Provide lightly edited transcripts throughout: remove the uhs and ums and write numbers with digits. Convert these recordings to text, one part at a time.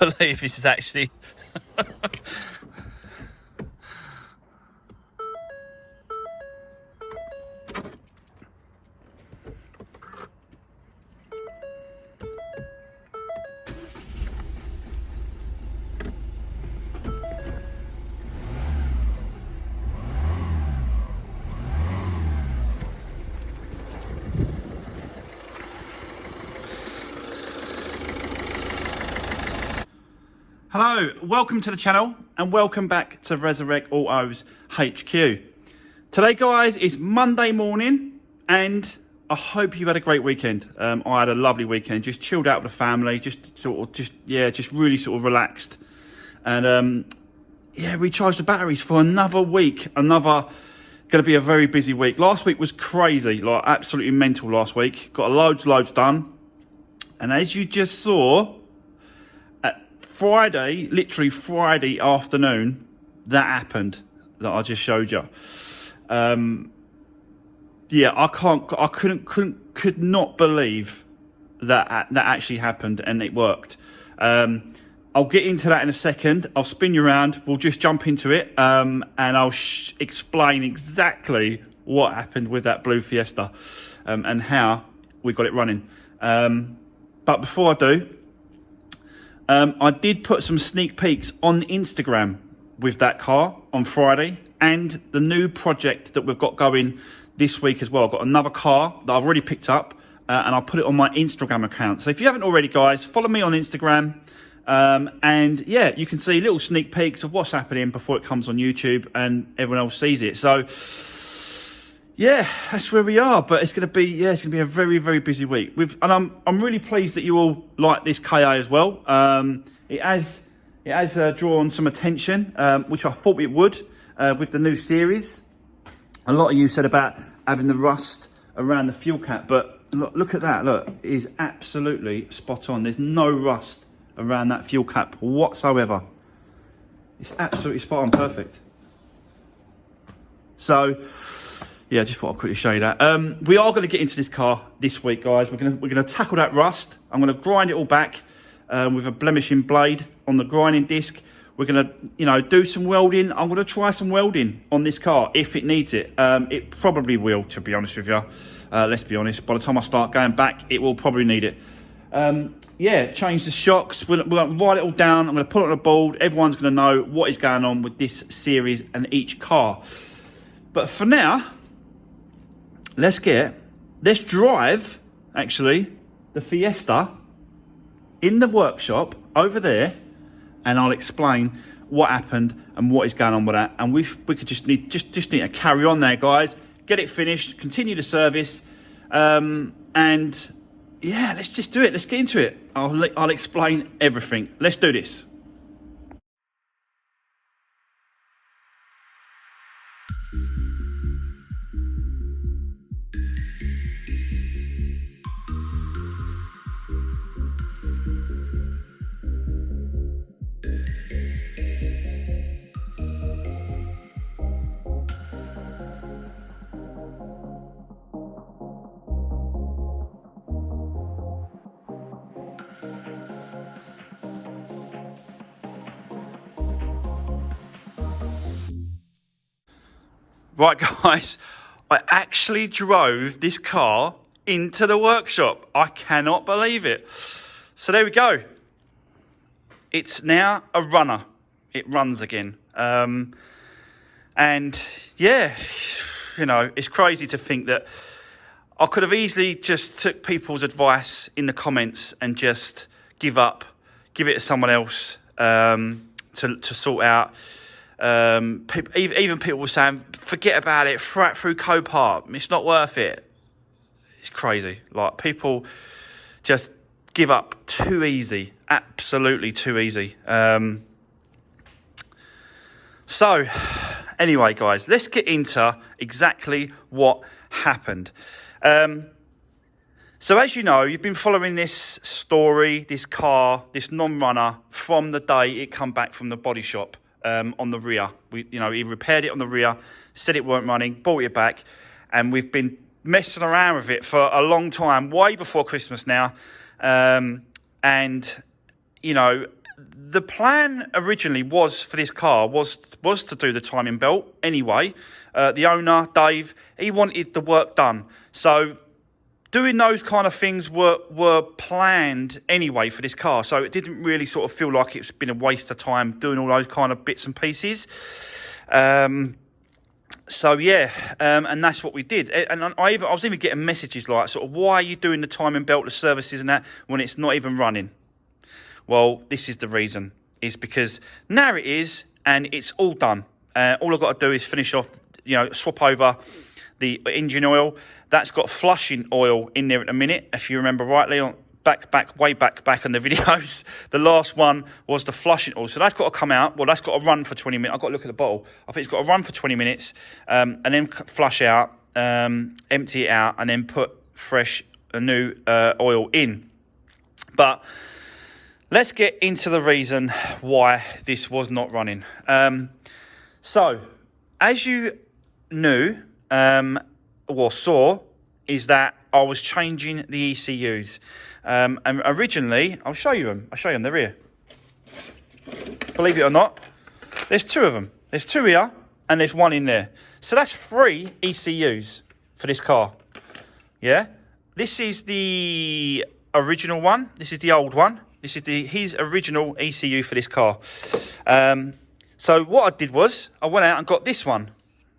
believe this is actually... Hello, welcome to the channel and welcome back to Resurrect Autos HQ. Today guys is Monday morning and I hope you had a great weekend. I had a lovely weekend, just chilled out with the family, just really sort of relaxed. And recharged the batteries for another week, going to be a very busy week. Last week was crazy, like absolutely mental last week. Got loads done. And as you just saw, Friday, literally Friday afternoon, that happened that I just showed you. I could not believe that actually happened and it worked. I'll get into that in a second. I'll spin you around. We'll just jump into it, and I'll explain exactly what happened with that blue Fiesta, and how we got it running. But before I do, I did put some sneak peeks on Instagram with that car on Friday and the new project that we've got going this week as well. I've got another car that I've already picked up, and I'll put it on my Instagram account. So if you haven't already, guys, follow me on Instagram. And yeah, you can see little sneak peeks of what's happening before it comes on YouTube and everyone else sees it. So yeah, that's where we are. But it's going to be a very, very busy week. And I'm really pleased that you all like this KA as well. It has drawn some attention, which I thought it would, with the new series. A lot of you said about having the rust around the fuel cap, but look at that. Look, it is absolutely spot on. There's no rust around that fuel cap whatsoever. It's absolutely spot on, perfect. So yeah, I just thought I'd quickly show you that. We are going to get into this car this week, guys. We're going to tackle that rust. I'm going to grind it all back with a blemishing blade on the grinding disc. We're going to, do some welding. I'm going to try some welding on this car if it needs it. It probably will, to be honest with you. Let's be honest. By the time I start going back, it will probably need it. Change the shocks. We're going to write it all down. I'm going to put it on a board. Everyone's going to know what is going on with this series and each car. But for now, let's drive, actually, the Fiesta in the workshop over there, and I'll explain what happened and what is going on with that. And we could just need to carry on there, guys. Get it finished, continue the service, and yeah, let's just do it. Let's get into it. I'll explain everything. Let's do this. Right, guys, I actually drove this car into the workshop. I cannot believe it. So there we go. It's now a runner. It runs again. And yeah, it's crazy to think that I could have easily just took people's advice in the comments and just give it to someone else to sort out. Even people were saying, forget about it, throw it through Copart, it's not worth it. It's crazy. Like, people just give up too easy, absolutely too easy. So anyway, guys, let's get into exactly what happened. So as you know, you've been following this story, this car, this non-runner from the day it come back from the body shop. On the rear, he repaired it on the rear, said it weren't running, brought it back, and we've been messing around with it for a long time, way before Christmas now. And the plan originally was for this car was to do the timing belt anyway. The owner, Dave, he wanted the work done. So doing those kind of things were planned anyway for this car. So it didn't really sort of feel like it's been a waste of time doing all those kind of bits and pieces. So yeah, and that's what we did. And I was even getting messages like, sort of, why are you doing the timing belt, the services and that, when it's not even running? Well, this is the reason. Is because now it is, and it's all done. All I've got to do is finish off, swap over the engine oil. That's got flushing oil in there at the minute, if you remember rightly, way back on the videos. The last one was the flushing oil. So that's got to come out. Well, that's got to run for 20 minutes. I've got to look at the bottle. I think it's got to run for 20 minutes and then flush out, empty it out, and then put new oil in. But let's get into the reason why this was not running. So, as you knew or saw, is that I was changing the ECUs. And originally, I'll show you them. They're here. Believe it or not, there's two of them. There's two here, and there's one in there. So that's 3 ECUs for this car. Yeah? This is the original one. This is the old one. This is his original ECU for this car. So what I did was, I went out and got this one.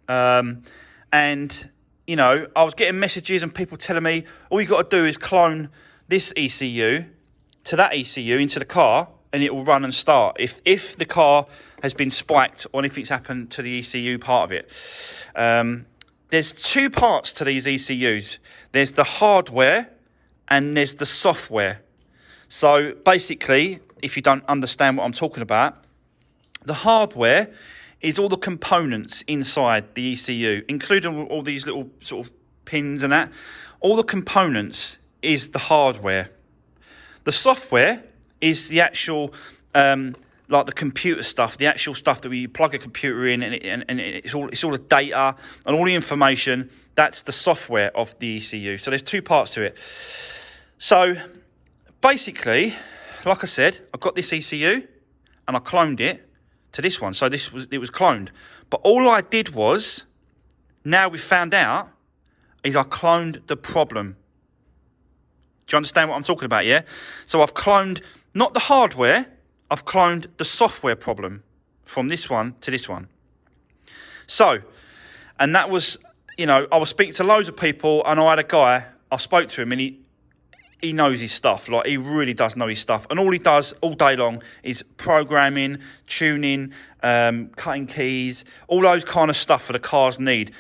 And, I was getting messages and people telling me, all you got to do is clone this ECU to that ECU into the car, and it will run and start. If the car has been spiked or anything's happened to the ECU part of it. There's 2 parts to these ECUs. There's the hardware and there's the software. So basically, if you don't understand what I'm talking about, the hardware is all the components inside the ECU, including all these little sort of pins and that. All the components is the hardware. The software is the actual, like the computer stuff, the actual stuff that we plug a computer in, and it's all the data and all the information. That's the software of the ECU. So there's 2 parts to it. So basically, like I said, I got this ECU and I cloned it to this one. So it was cloned. But all I did was, now we found out, is I cloned the problem. Do you understand what I'm talking about, yeah? So I've cloned, not the hardware, I've cloned the software problem from this one to this one. So, and that was, I was speaking to loads of people, and I had a guy, I spoke to him, and he knows his stuff. Like, he really does know his stuff. And all he does all day long is programming, tuning, cutting keys, all those kind of stuff that the cars need.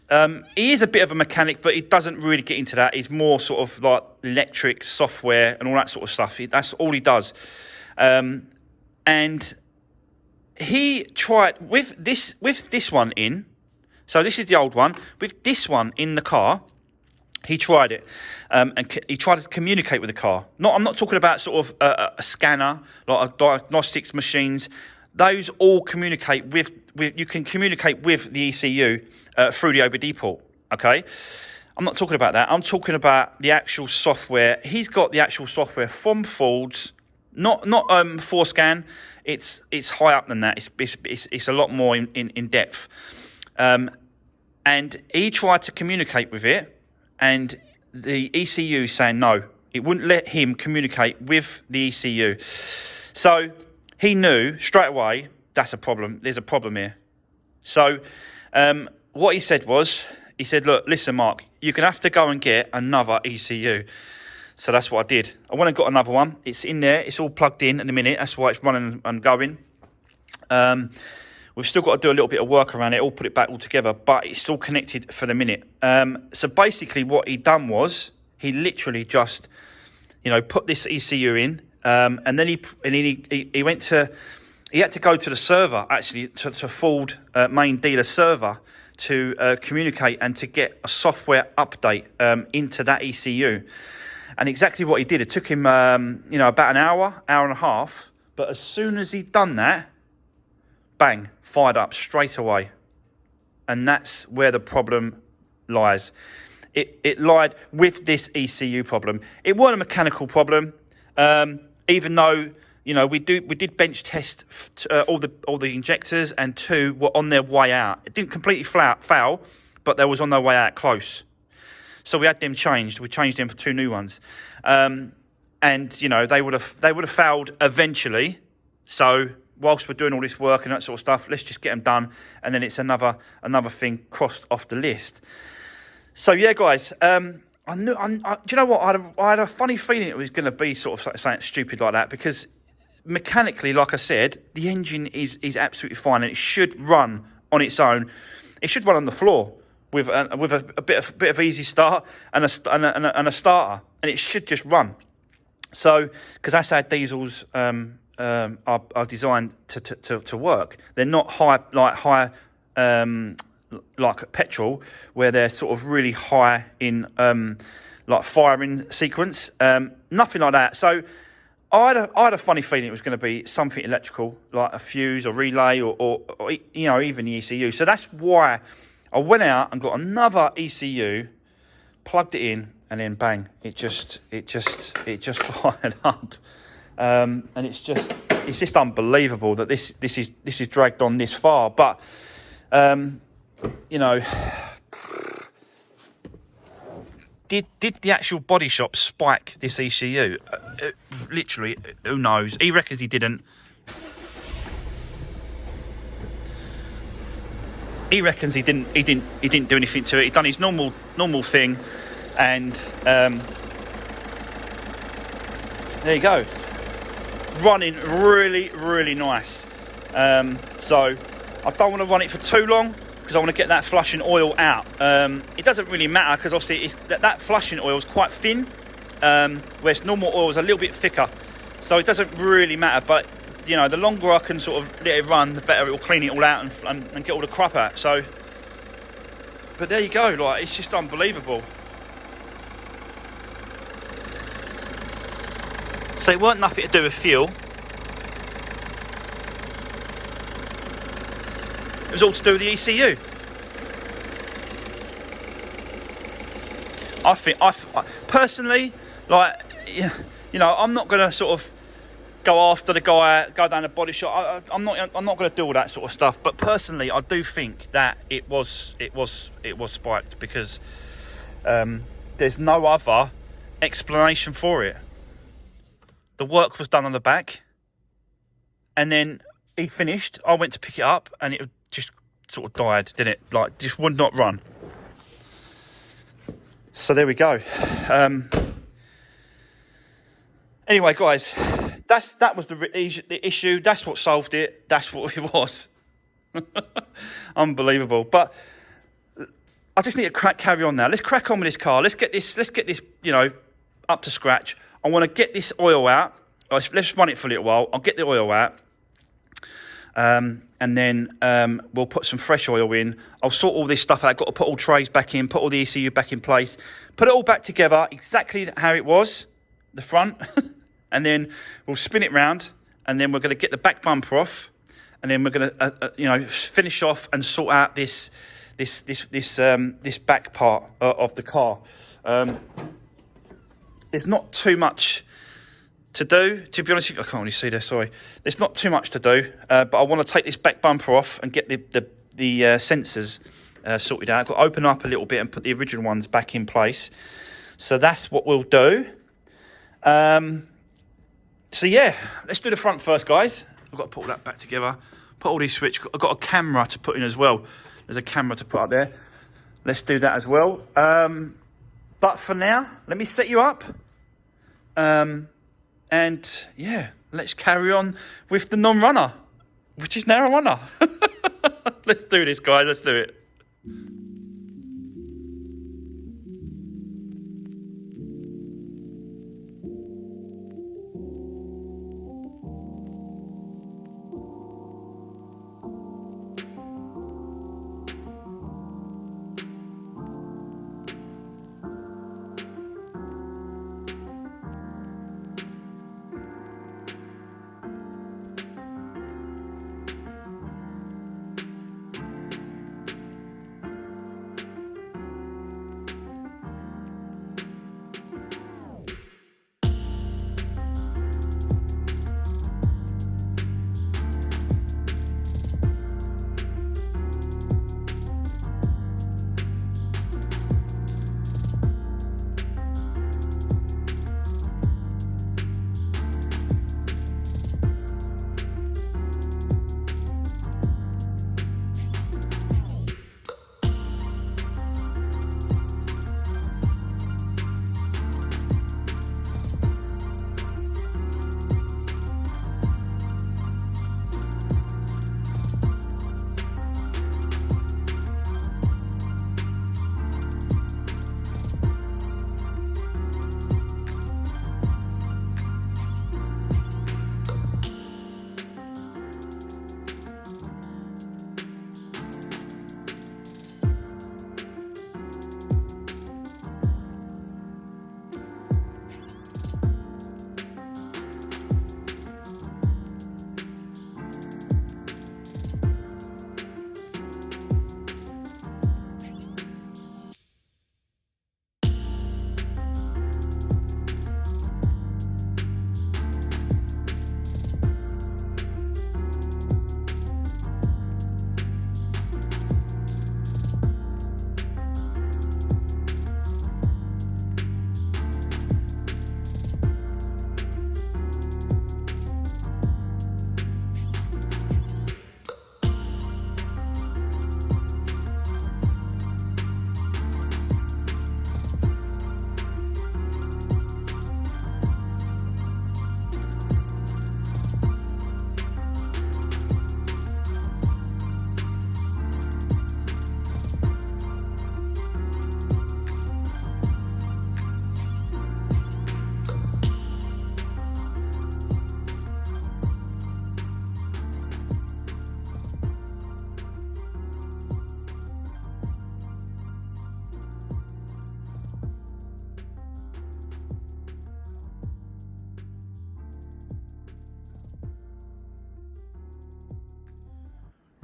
He is a bit of a mechanic, but he doesn't really get into that. He's more sort of like electric, software, and all that sort of stuff. That's all he does. And he tried with this one in. So this is the old one. With this one in the car, he tried it, and he tried to communicate with the car. I'm not talking about sort of a scanner, like a diagnostics machines. Those all communicate with you can communicate with the ECU through the OBD port, okay? I'm not talking about that. I'm talking about the actual software. He's got the actual software from Ford's, not 4Scan. It's high up than that. It's a lot more in depth. And he tried to communicate with it, and the ECU saying no. It wouldn't let him communicate with the ECU. So he knew straight away, that's a problem. There's a problem here. So what he said was, he said, look, listen, Mark, you're going to have to go and get another ECU. So that's what I did. I went and got another one. It's in there. It's all plugged in a minute. That's why it's running and going. We've still got to do a little bit of work around it, all put it back all together, but it's all connected for the minute. So basically what he done was, he literally just, put this ECU in, and then he went to, he had to go to the server, actually, to Ford main dealer server to communicate and to get a software update into that ECU. And exactly what he did, it took him, about an hour and a half, but as soon as he'd done that, bang, fired up straight away. And that's where the problem lies. It lied with this ECU problem. It wasn't a mechanical problem, even though, you know, we did bench test all the injectors, and 2 were on their way out. It didn't completely foul, but they was on their way out close. So we had them changed. We changed them for 2 new ones, and you know, they would have fouled eventually. So whilst we're doing all this work and that sort of stuff, let's just get them done, and then it's another thing crossed off the list. So yeah, guys, do you know what? I had a funny feeling it was going to be sort of something stupid like that, because mechanically, like I said, the engine is absolutely fine, and it should run on its own. It should run on the floor with a bit of easy start and a starter, and it should just run. So, because that's how diesels are designed to work. They're not high like petrol, where they're sort of really high in like firing sequence. Nothing like that. So I had a funny feeling it was going to be something electrical, like a fuse or relay, or you know, even the ECU. So that's why I went out and got another ECU, plugged it in, and then bang, it just fired up. And it's just unbelievable that this is dragged on this far. But you know, did the actual body shop spike this ECU? Literally, who knows? He reckons he didn't. He reckons he didn't do anything to it. He done his normal thing, and there you go. Running really nice. So I don't want to run it for too long, because I want to get that flushing oil out. It doesn't really matter, because obviously that flushing oil is quite thin, whereas normal oil is a little bit thicker. So it doesn't really matter. But you know, the longer I can sort of let it run, the better it will clean it all out and get all the crap out. So, but there you go. Like, it's just unbelievable. So it weren't nothing to do with fuel. It was all to do with the ECU. I personally, like, you know, I'm not going to sort of go after the guy, go down the body shop. I'm not going to do all that sort of stuff. But personally, I do think that it was spiked, because there's no other explanation for it. The work was done on the back, and then he finished. I went to pick it up, and it just sort of died, didn't it? Like, just would not run. So there we go. Anyway, guys, that was the issue. That's what solved it. That's what it was. Unbelievable. But I just need to carry on now. Let's crack on with this car. Let's get this, you know, up to scratch. I want to get this oil out. Let's run it for a little while. I'll get the oil out. And then we'll put some fresh oil in. I'll sort all this stuff out. I've got to put all trays back in, put all the ECU back in place, put it all back together exactly how it was, the front. And then we'll spin it round, and then we're going to get the back bumper off, and then we're going to, you know, finish off and sort out this back part of the car. There's not too much to do, to be honest with you. I can't really see there, sorry. There's not too much to do, but I want to take this back bumper off and get the sensors sorted out. I've got to open up a little bit and put the original ones back in place. So that's what we'll do. So yeah, let's do the front first, guys. I've got to put all that back together. Put all these switches. I've got a camera to put in as well. There's a camera to put up there. Let's do that as well. But for now, let me set you up. And yeah, let's carry on with the non-runner, which is now a runner. Let's do this, guys. Let's do it.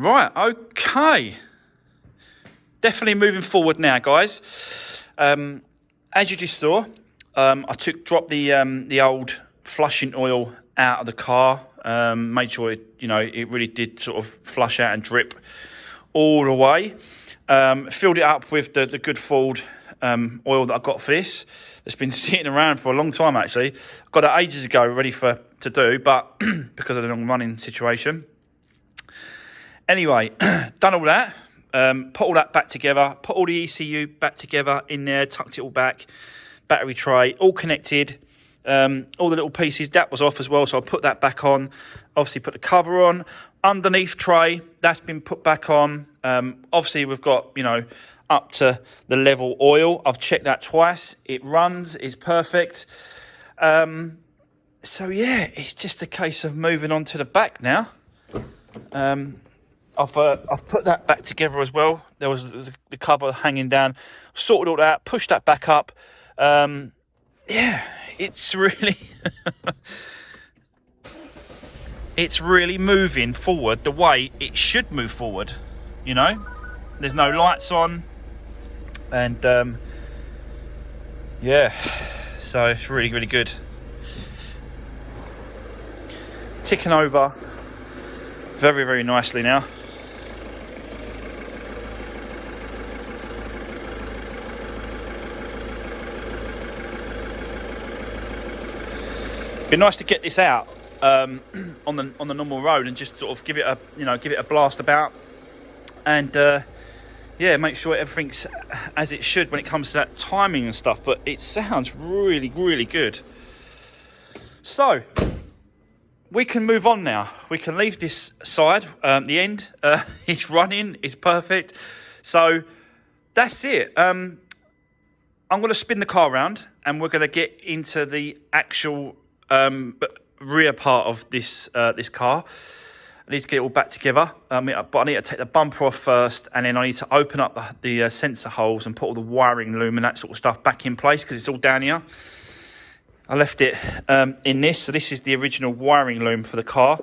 Right, okay. Definitely moving forward now, guys. As you just saw, I dropped the old flushing oil out of the car. Made sure it really did sort of flush out and drip all the way. Filled it up with the good Ford oil that I got for this. It's been sitting around for a long time, actually. Got it ages ago, ready to do, but because of the long running situation. Anyway, done all that. Put all that back together. Put all the ECU back together in there. Tucked it all back. Battery tray, all connected. All the little pieces, that was off as well, so I put that back on. Obviously put the cover on. Underneath tray, that's been put back on. Obviously we've got, up to the level oil. I've checked that twice. It runs, it's perfect. So yeah, it's just a case of moving on to the back now. I've put that back together as well. There was the cover hanging down. Sorted all that, pushed that back up. Yeah, it's really it's really moving forward the way it should move forward. There's no lights on, and yeah, so it's really, really good. Ticking over very, very nicely now. Be nice to get this out on the normal road and just sort of give it a blast about, and yeah, make sure everything's as it should when it comes to that timing and stuff. But it sounds really, really good. So we can move on now. We can leave this side. The end, it's running, it's perfect. So that's it. I'm going to spin the car around and we're going to get into the actual rear part of this car. I need to get it all back together, but I need to take the bumper off first, and then I need to open up the sensor holes and put all the wiring loom and that sort of stuff back in place, because it's all down here. I left it in this, so this is the original wiring loom for the car,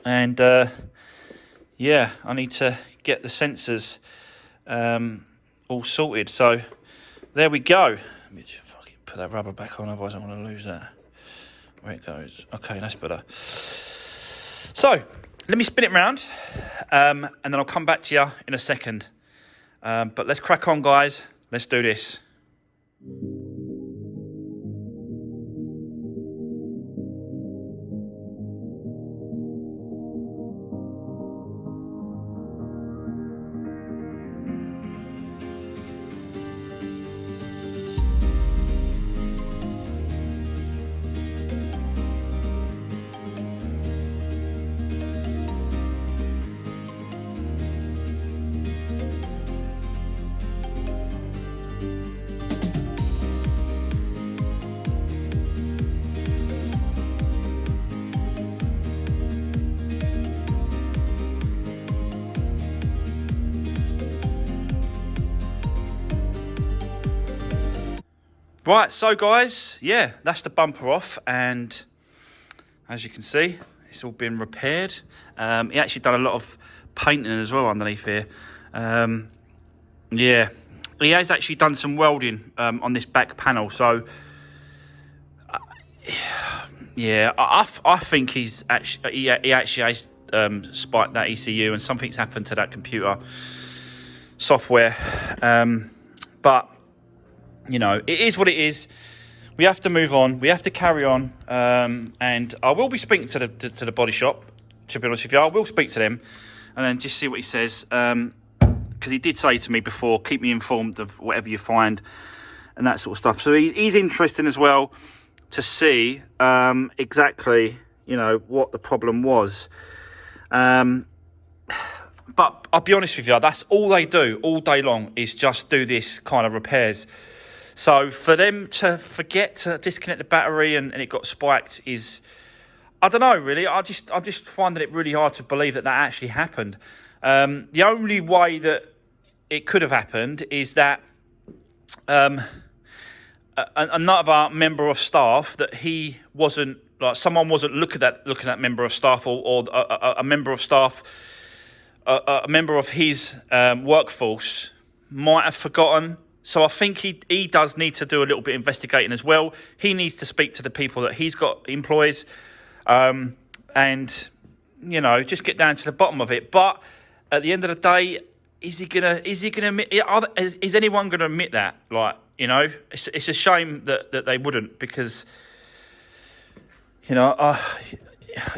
and yeah, I need to get the sensors all sorted. So there we go. Let me just fucking put that rubber back on, otherwise I'm going to lose that. Where it goes. Okay, that's better. So let me spin it round, and then I'll come back to you in a second. But let's crack on, guys. Let's do this. Right, so guys, yeah, that's the bumper off, and as you can see, it's all been repaired. He actually done a lot of painting as well underneath here. Yeah, he has actually done some welding on this back panel, so yeah, I think he actually has spiked that ECU, and something's happened to that computer software. But it is what it is. We have to move on. We have to carry on. And I will be speaking to the body shop, to be honest with you. I will speak to them and then just see what he says. Because he did say to me before, keep me informed of whatever you find and that sort of stuff. So he's interested as well to see exactly, what the problem was. But I'll be honest with you, that's all they do all day long is just do this kind of repairs. So for them to forget to disconnect the battery and it got spiked is, I don't know, really. I'm just finding it really hard to believe that actually happened. The only way that it could have happened is that another member of staff, that he wasn't, like, someone wasn't looking at that member of staff, or a member of staff a member of his workforce might have forgotten. So I think he does need to do a little bit of investigating as well. He needs to speak to the people that he's got employees, and you know, just get down to the bottom of it. But at the end of the day, is he gonna admit? Is anyone gonna admit that? Like, you know, it's a shame that they wouldn't, because you know,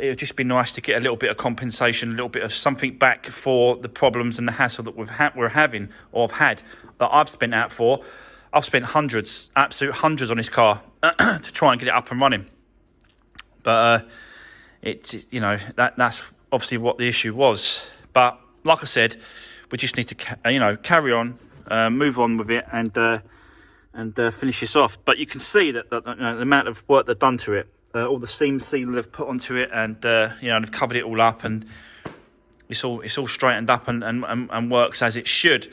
it would just be nice to get a little bit of compensation, a little bit of something back for the problems and the hassle that we're having, or have had, that I've spent out for. I've spent hundreds, absolute hundreds on this car to try and get it up and running. But it's, you know, that's obviously what the issue was. But like I said, we just need to, you know, carry on, move on with it, and finish this off. But you can see that you know, the amount of work they've done to it. All the seam seal they've put onto it, and you know, they've covered it all up, and it's all straightened up and works as it should.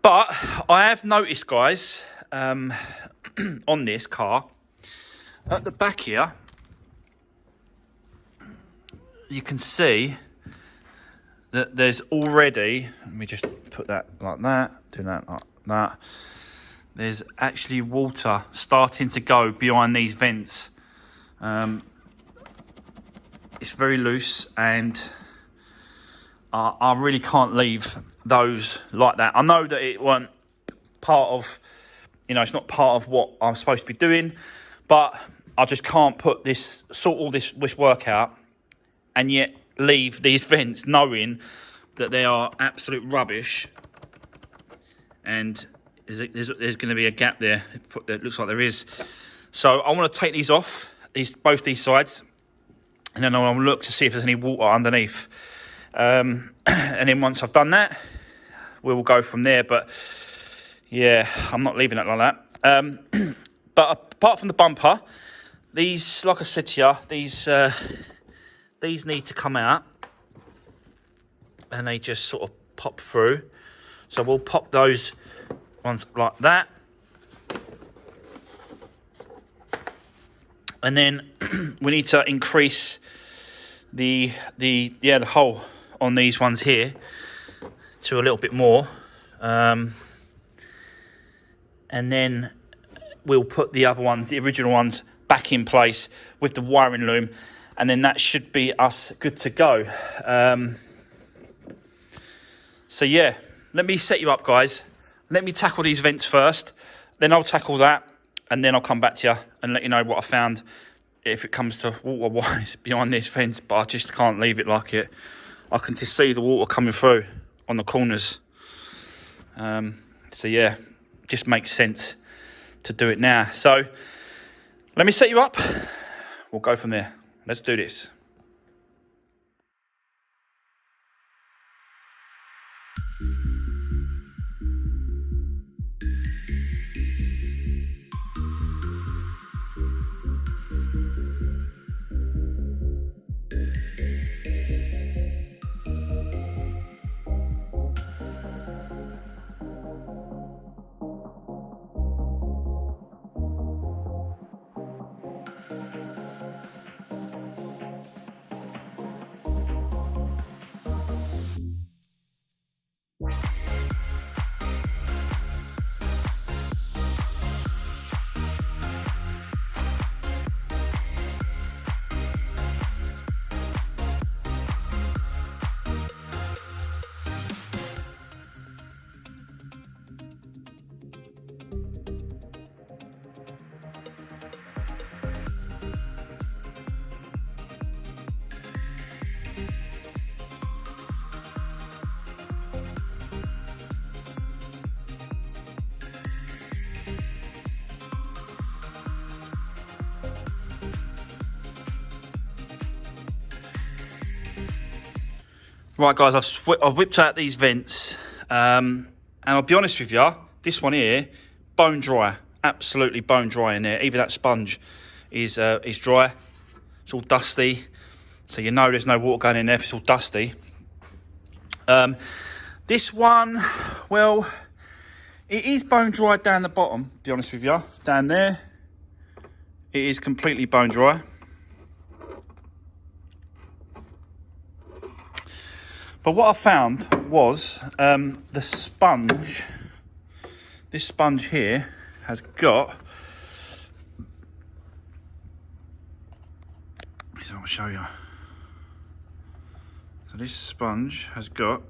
But I have noticed, guys, on this car, at the back here, you can see that there's already, let me just put that like that, do that like that, there's actually water starting to go behind these vents. It's very loose, and I really can't leave those like that. I know that it weren't part of, you know, it's not part of what I'm supposed to be doing, but I just can't sort all this work out and yet leave these vents knowing that they are absolute rubbish, and there's going to be a gap there. It looks like there is. So I want to take these off, both these sides, and then I'll look to see if there's any water underneath. And then once I've done that, we will go from there. But yeah, I'm not leaving it like that. But apart from the bumper, these, like I said to you, these need to come out, and they just sort of pop through. So we'll pop those ones like that. And then we need to increase the hole on these ones here to a little bit more. And then we'll put the other ones, the original ones, back in place with the wiring loom. And then that should be us good to go. So yeah, let me set you up, guys. Let me tackle these vents first. Then I'll tackle that. And then I'll come back to you and let you know what I found if it comes to water-wise behind this fence. But I just can't leave it like it. I can just see the water coming through on the corners. So yeah, just makes sense to do it now. So let me set you up. We'll go from there. Let's do this. Right, guys, I've whipped out these vents, and I'll be honest with you, this one here, bone dry, absolutely bone dry in there. Even that sponge is dry. It's all dusty, so you know there's no water going in there if it's all dusty. This one, well, it is bone dry down the bottom, to be honest with you. Down there, it is completely bone dry. But what I found was the sponge. This sponge here has got. I'll show you. So this sponge has got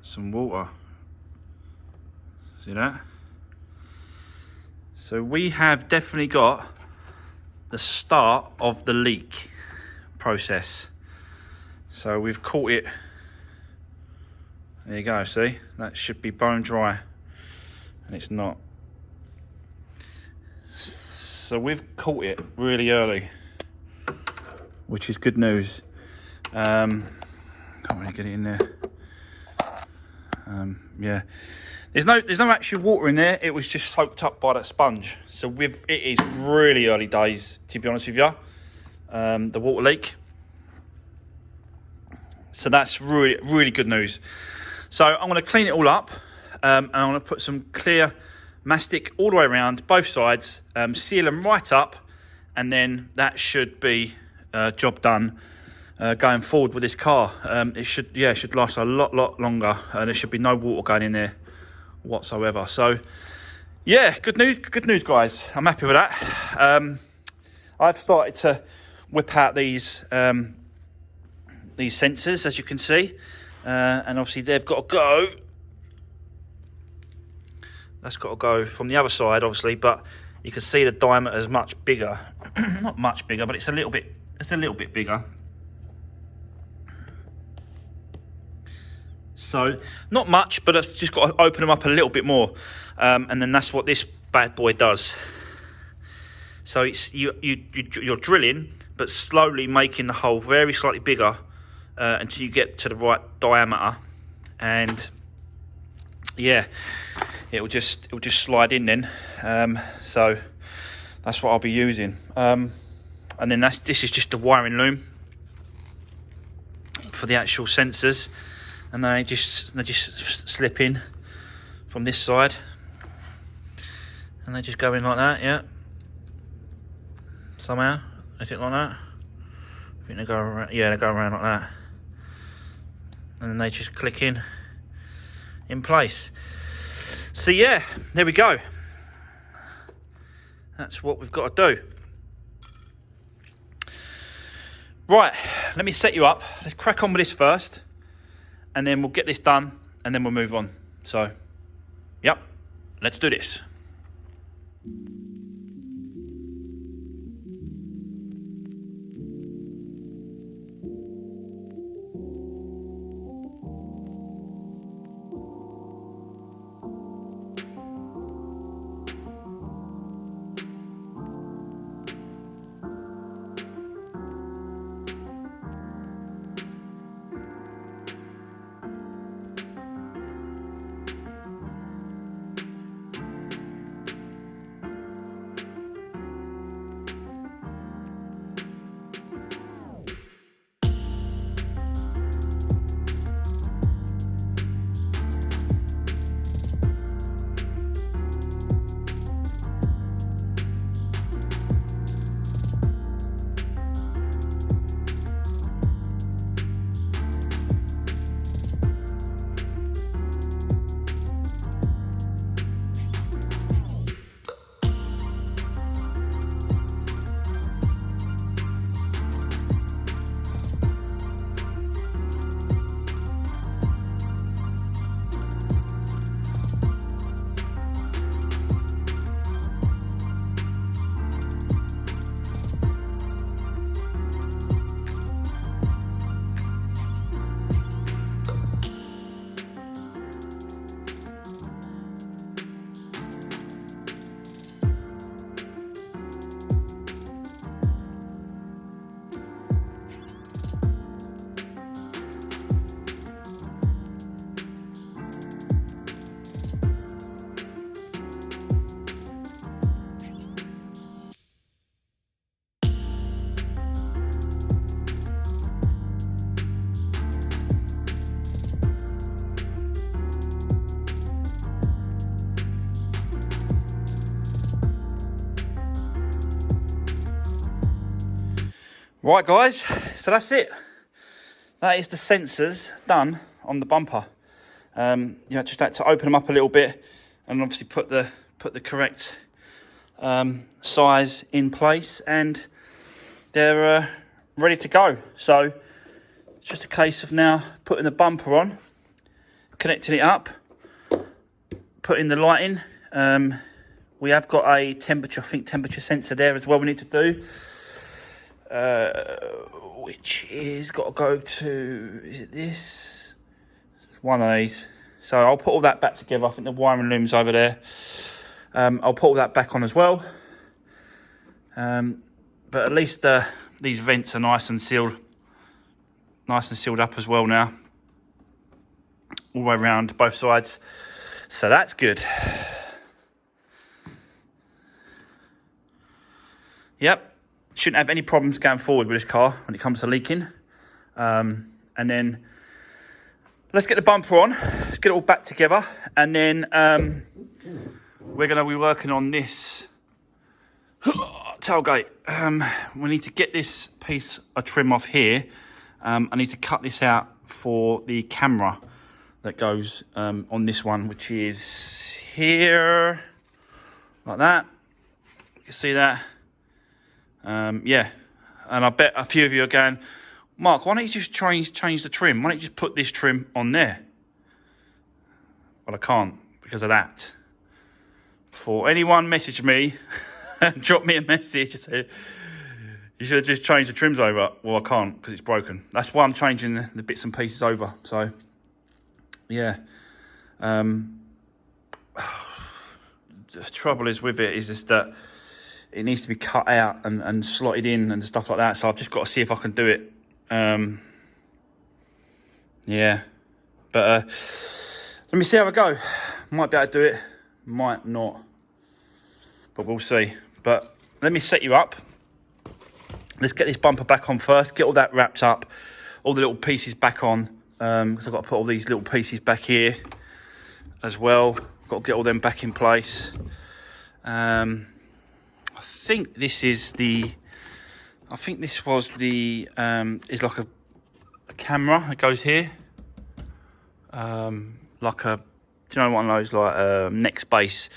some water. See that? So we have definitely got the start of the leak process. So we've caught it. There you go, see? That should be bone dry, and it's not. So we've caught it really early, which is good news. Can't really get it in there. Yeah, there's no actual water in there. It was just soaked up by that sponge. So it is really early days, to be honest with you. The water leak. So that's really good news. So I'm going to clean it all up, and I'm going to put some clear mastic all the way around both sides, seal them right up, and then that should be job done going forward with this car. It should last a lot longer, and there should be no water going in there whatsoever. So yeah, good news guys. I'm happy with that. I've started to whip out these sensors, as you can see, and obviously they've got to go. That's got to go from the other side, obviously, but you can see the diameter is much bigger. Not much bigger, but it's a little bit bigger. So not much, but I've just got to open them up a little bit more, and then that's what this bad boy does. So it's you're drilling, but slowly making the hole very slightly bigger until you get to the right diameter, and yeah, it will just slide in then. So that's what I'll be using, and then this is just the wiring loom for the actual sensors, and they just slip in from this side, and they just go in like that. Yeah, somehow is it like that? I think they go around. Yeah, they go around like that, and then they just click in place. So yeah, there we go. That's what we've got to do. Right, let me set you up. Let's crack on with this first, and then we'll get this done, and then we'll move on. So, yep, let's do this. Right guys, so that's it. that is the sensors done on the bumper. Just had to open them up a little bit and obviously put the correct size in place, and they're ready to go. So it's just a case of now putting the bumper on, connecting it up, putting the light in. We have got a temperature sensor there as well we need to do, which is got to go to, is it this? One of these. So I'll put all that back together. I think the wiring loom's over there. I'll put all that back on as well. But at least these vents are nice and sealed up as well now, all the way around both sides. So that's good. Yep, shouldn't have any problems going forward with this car when it comes to leaking. And then let's get the bumper on. Let's get it all back together, and then we're going to be working on this tailgate. We need to get this piece of trim off here. I need to cut this out for the camera that goes on this one, which is here, like that. You can see that. Yeah, and I bet a few of you are going, Mark, why don't you just change the trim? Why don't you just put this trim on there? Well, I can't because of that. For anyone message me and drop me a message and say, you should have just changed the trims over. Well, I can't because it's broken. That's why I'm changing the bits and pieces over. So, yeah. The trouble is with it is just that it needs to be cut out and slotted in and stuff like that. So I've just got to see if I can do it. Yeah. But let me see how I go. Might be able to do it. Might not. But we'll see. But let me set you up. Let's get this bumper back on first. Get all that wrapped up. All the little pieces back on. Because I've got to put all these little pieces back here as well. Got to get all them back in place. I think this is the, I think this was the, is like a camera that goes here. Like a, do you know, one of those like next base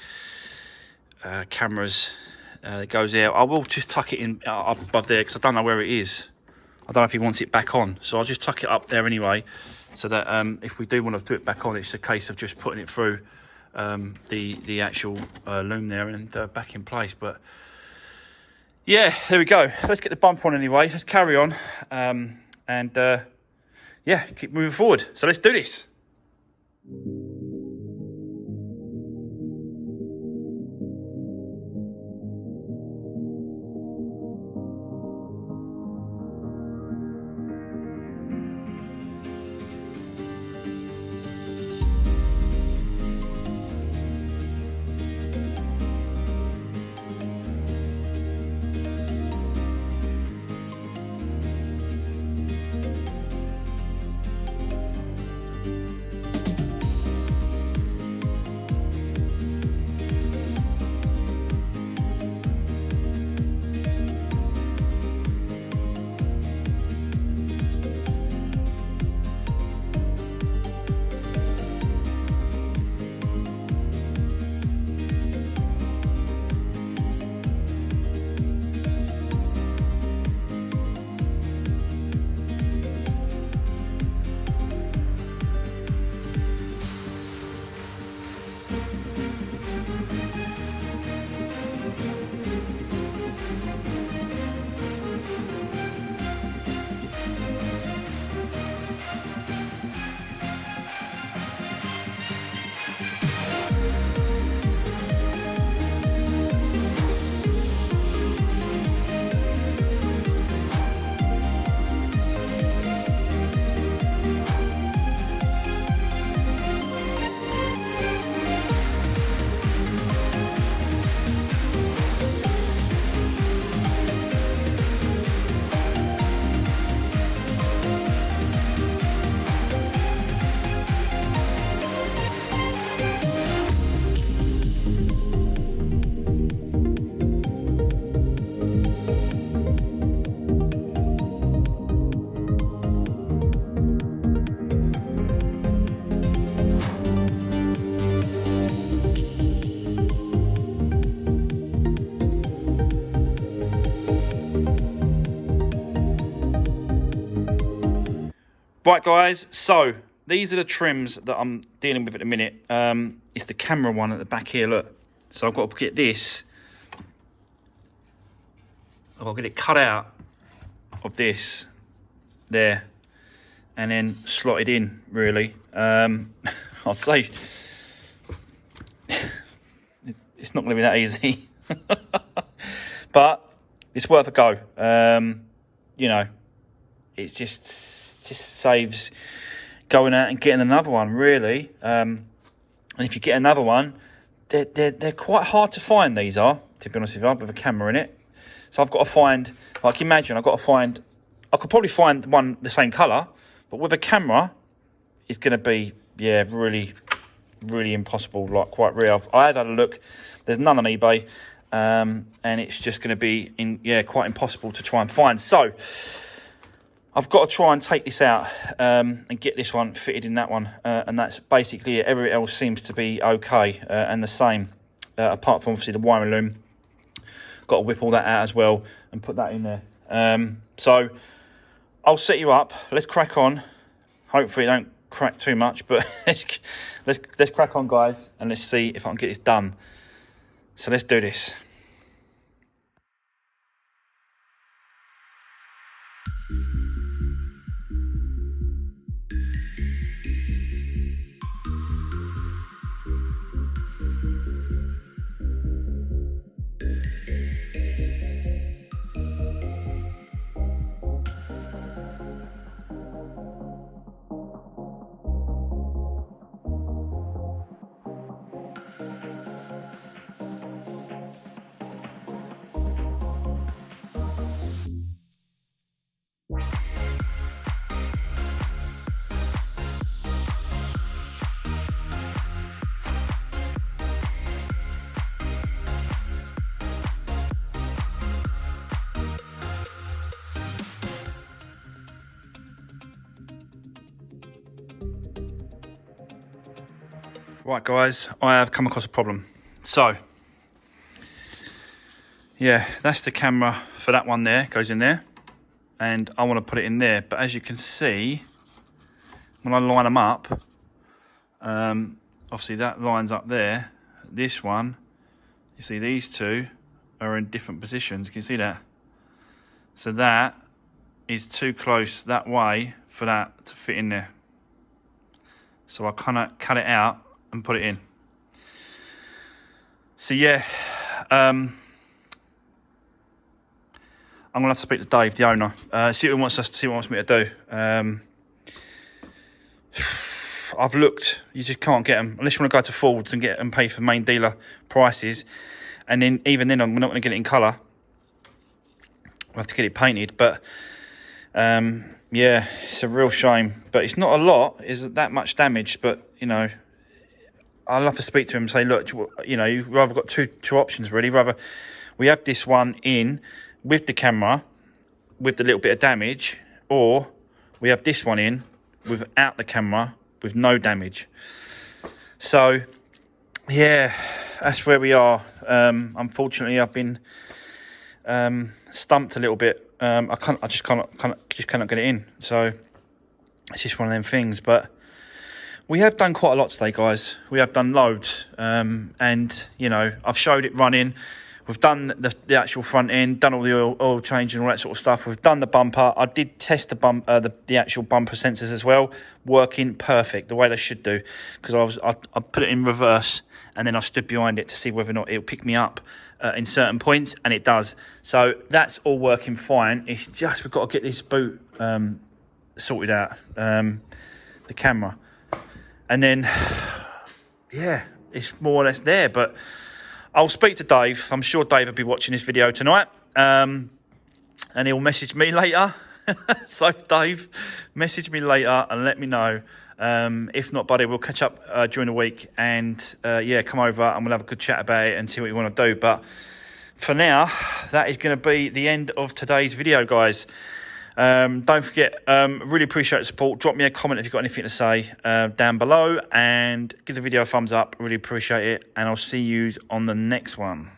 cameras that goes there. I will just tuck it in up above there because I don't know where it is. I don't know if he wants it back on. So I'll just tuck it up there anyway, so that if we do want to do it back on, it's a case of just putting it through the actual loom there and back in place. But yeah, there we go. Let's get the bumper on anyway. Let's carry on and yeah, keep moving forward. So let's do this. Right, guys, so these are the trims that I'm dealing with at the minute. It's the camera one at the back here, look. So I've got to get this, I've got to get it cut out of this there and then slotted in, really. I'll say it's not going to be that easy, but it's worth a go. You know, it just saves going out and getting another one, really. And if you get another one, they're quite hard to find, these are, to be honest with you, with a camera in it. So I've got to find, like, imagine I've got to find, I could probably find one the same colour, but with a camera, it's going to be, yeah, really, really impossible, like quite rare. I had a look, there's none on eBay, and it's just going to be, quite impossible to try and find. So I've got to try and take this out and get this one fitted in that one, and that's basically it. Everything else seems to be okay and the same, apart from obviously the wiring loom. Got to whip all that out as well and put that in there. So I'll set you up. Let's crack on. Hopefully it don't crack too much, but let's crack on, guys, and let's see if I can get this done. So let's do this. Right, guys, I have come across a problem. So, yeah, that's the camera for that one there, goes in there. And I want to put it in there. But as you can see, when I line them up, obviously that lines up there. This one, you see these two are in different positions. Can you see that? So that is too close that way for that to fit in there. So I kind of cut it out and put it in. So yeah, I'm gonna have to speak to Dave, the owner, see what he wants me to do. I've looked, you just can't get them unless you want to go to Fords and pay for main dealer prices, and then even then I'm not going to get it in colour. I'll have to get it painted, but yeah, it's a real shame. But it's not a lot, isn't that much damage, but you know, I'll have to speak to him and say, look, you know, you've rather got two options really. Rather we have this one in with the camera, with the little bit of damage, or we have this one in without the camera, with no damage. So, yeah, that's where we are. Unfortunately, I've been stumped a little bit. I just cannot get it in. So it's just one of them things. But we have done quite a lot today, guys. We have done loads, and you know, I've showed it running. We've done the actual front end, done all the oil change and all that sort of stuff. We've done the bumper. I did test the actual bumper sensors as well, working perfect, the way they should do. Because I put it in reverse and then I stood behind it to see whether or not it'll pick me up in certain points, and it does. So that's all working fine. It's just we've got to get this boot sorted out, the camera, and then yeah, it's more or less there. But I'll speak to Dave. I'm sure Dave will be watching this video tonight, and he'll message me later. So Dave, message me later and let me know. If not, buddy, we'll catch up during the week, and yeah, come over and we'll have a good chat about it and see what you want to do. But for now, that is going to be the end of today's video, guys. Don't forget, really appreciate the support. Drop me a comment if you've got anything to say down below, and give the video a thumbs up. Really appreciate it, and I'll see you on the next one.